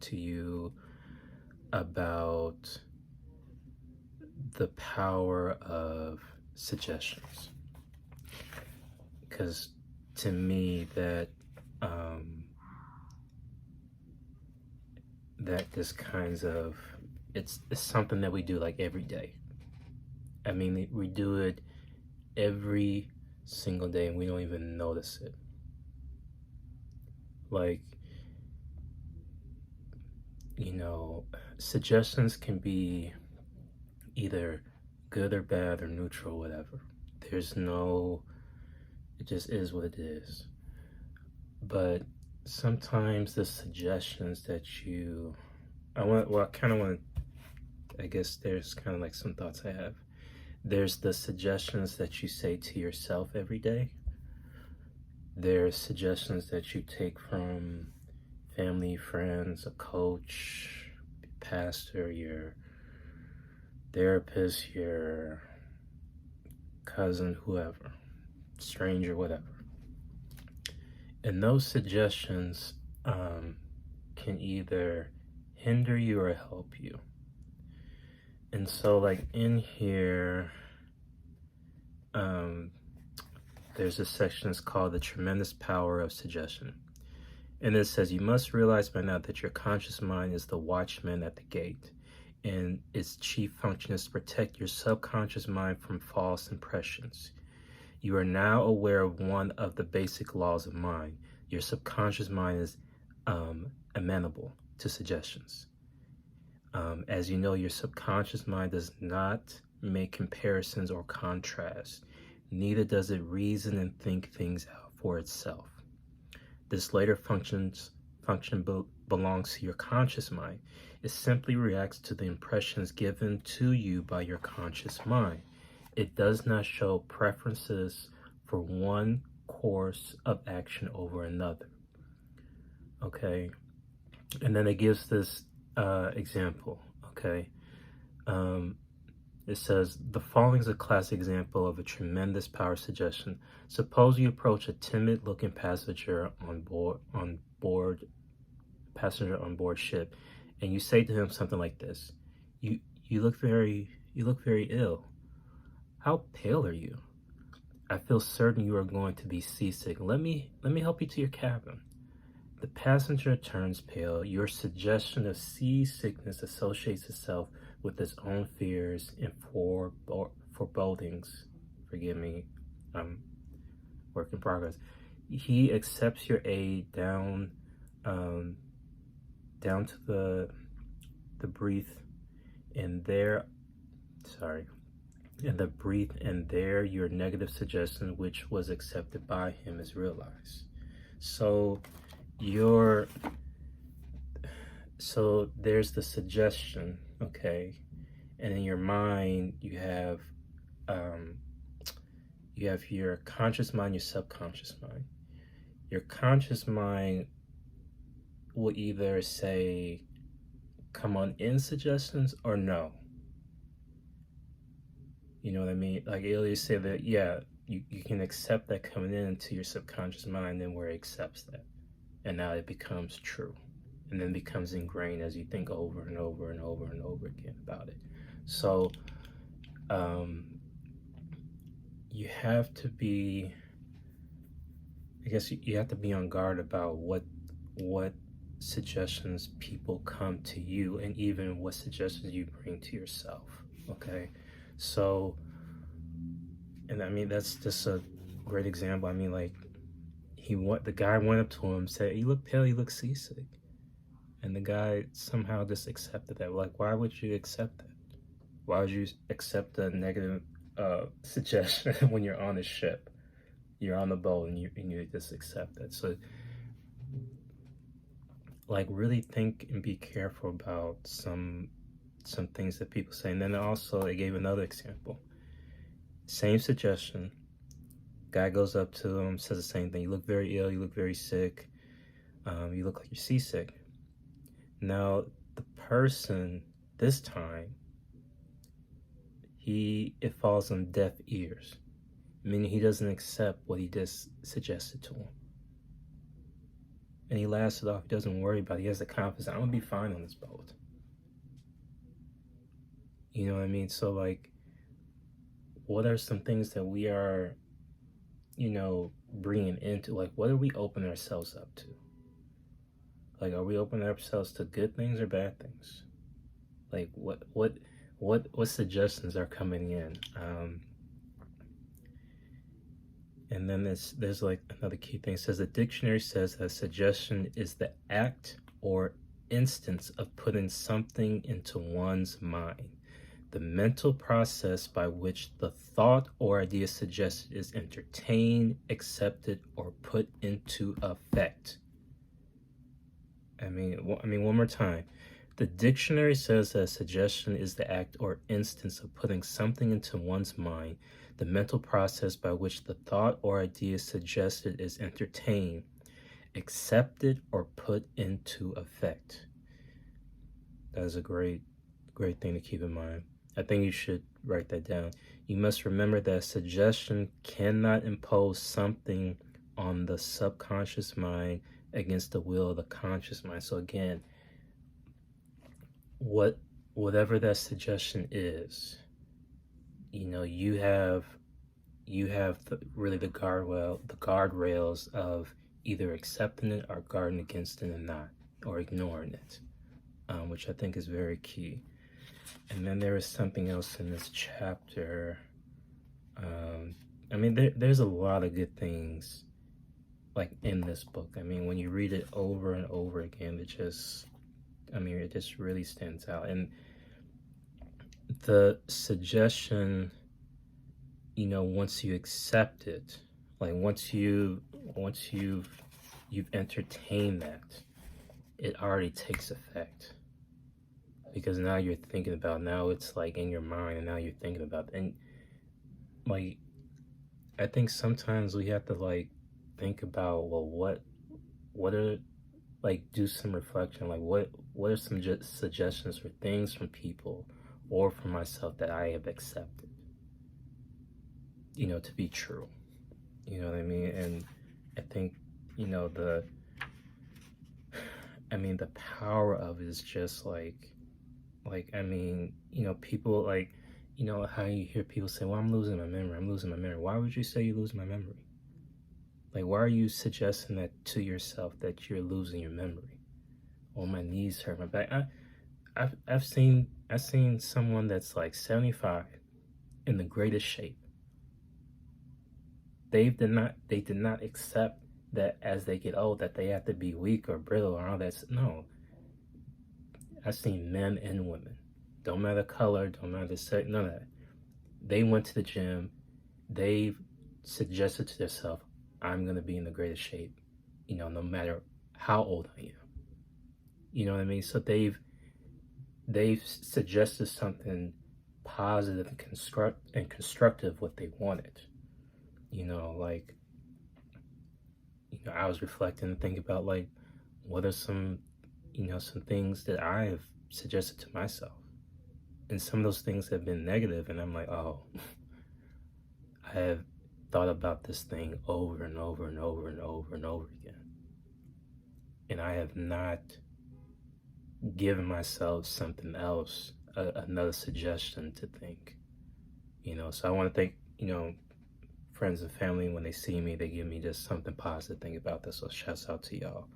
to you about the power of suggestions. Because to me, um, that just kinds of it's something that we do like every day. I mean, we do it every single day and we don't even notice it. Like, you know, suggestions can be either good or bad or neutral, whatever. There's no, it just is what it is. But sometimes the suggestions that I kind of want, I guess there's kind of like some thoughts I have. There's the suggestions that you say to yourself every day. There's suggestions that you take from family, friends, a coach, pastor, your therapist, your cousin, whoever, stranger, whatever. And those suggestions can either hinder you or help you. And so, like in here, there's a section that's called The Tremendous Power of Suggestion. And it says, you must realize by now that your conscious mind is the watchman at the gate, and its chief function is to protect your subconscious mind from false impressions. You are now aware of one of the basic laws of mind. Your subconscious mind is amenable to suggestions. As you know, your subconscious mind does not make comparisons or contrasts. Neither does it reason and think things out for itself. This later function belongs to your conscious mind. It simply reacts to the impressions given to you by your conscious mind. It does not show preferences for one course of action over another. Okay? And then it gives this example. Okay? It says, the following is a classic example of a tremendous power suggestion. Suppose you approach a timid-looking passenger on board ship, and you say to him something like this: You look very ill. How pale are you? I feel certain you are going to be seasick. Let me help you to your cabin. The passenger turns pale. Your suggestion of seasickness associates itself with his own fears and forebodings. Forgive me, work in progress. He accepts your aid down to the breath, and there your negative suggestion, which was accepted by him, is realized. So there's the suggestion, okay, and in your mind you have your conscious mind, your subconscious mind. Your conscious mind will either say come on in suggestions or no. You know what I mean? Like earlier said that, yeah, you can accept that coming into your subconscious mind, and where it accepts that, and now it becomes true, and then becomes ingrained as you think over and over and over and over again about it. So you have to be, I guess you have to be on guard about what suggestions people come to you, and even what suggestions you bring to yourself. Okay, so, and I mean that's just a great example. I mean, like the guy went up to him, said, "You look pale, you look seasick," and the guy somehow just accepted that. Like, why would you accept that? Why would you accept a negative suggestion when you're on a ship, you're on the boat, and you just accept that? So, like, really think and be careful about some things that people say. And then also, it gave another example. Same suggestion. Guy goes up to him, says the same thing. You look very ill. You look very sick. You look like you're seasick. Now, the person this time, it falls on deaf ears, meaning he doesn't accept what he just suggested to him. and he laughs it off. He doesn't worry about it. He has the confidence, I'm gonna be fine on this boat. You know what I mean? So like, what are some things that we are, bringing into, like, what are we opening ourselves up to? Like, are we opening ourselves to good things or bad things? Like, what suggestions are coming in? And then there's like another key thing. It says the dictionary says that a suggestion is the act or instance of putting something into one's mind. The mental process by which the thought or idea suggested is entertained, accepted, or put into effect. I mean, one more time. The dictionary says that a suggestion is the act or instance of putting something into one's mind. The mental process by which the thought or idea suggested is entertained, accepted, or put into effect. That is a great thing to keep in mind. I think you should write that down. You must remember that a suggestion cannot impose something on the subconscious mind against the will of the conscious mind. So again, whatever that suggestion is, you have really the guardrails of either accepting it or guarding against it and not, or ignoring it, which I think is very key. And then there is something else in this chapter. There's a lot of good things like in this book. I mean, when you read it over and over again, it just really stands out. And the suggestion, once you accept it, like once you've entertained that, it already takes effect. Because now you're thinking about, now it's like in your mind, and now you're thinking about it. And like, I think sometimes we have to like think about, well, what are, like, do some reflection, like what are some suggestions for things from people or from myself that I have accepted, to be true. You know what I mean? And I think, the power of it is just people, like, how you hear people say, well, I'm losing my memory. Why would you say you lose my memory? Like, why are you suggesting that to yourself, that you're losing your memory? Oh, my knees hurt, my back. I've seen someone that's like 75 in the greatest shape. They did not accept that as they get old that they have to be weak or brittle or all that. No. I've seen men and women, don't matter color, don't matter sex, none of that. They went to the gym. They've suggested to themselves, I'm going to be in the greatest shape, no matter how old I am. You know what I mean? So they've suggested something positive and constructive what they wanted. I was reflecting and thinking about, like, what are some things that I have suggested to myself. And some of those things have been negative, and I'm like, oh, I have thought about this thing over and over and over and over and over again. And I have not given myself something else, another suggestion to think. So I want to thank, friends and family. When they see me, they give me just something positive to think about. This. So shouts out to y'all.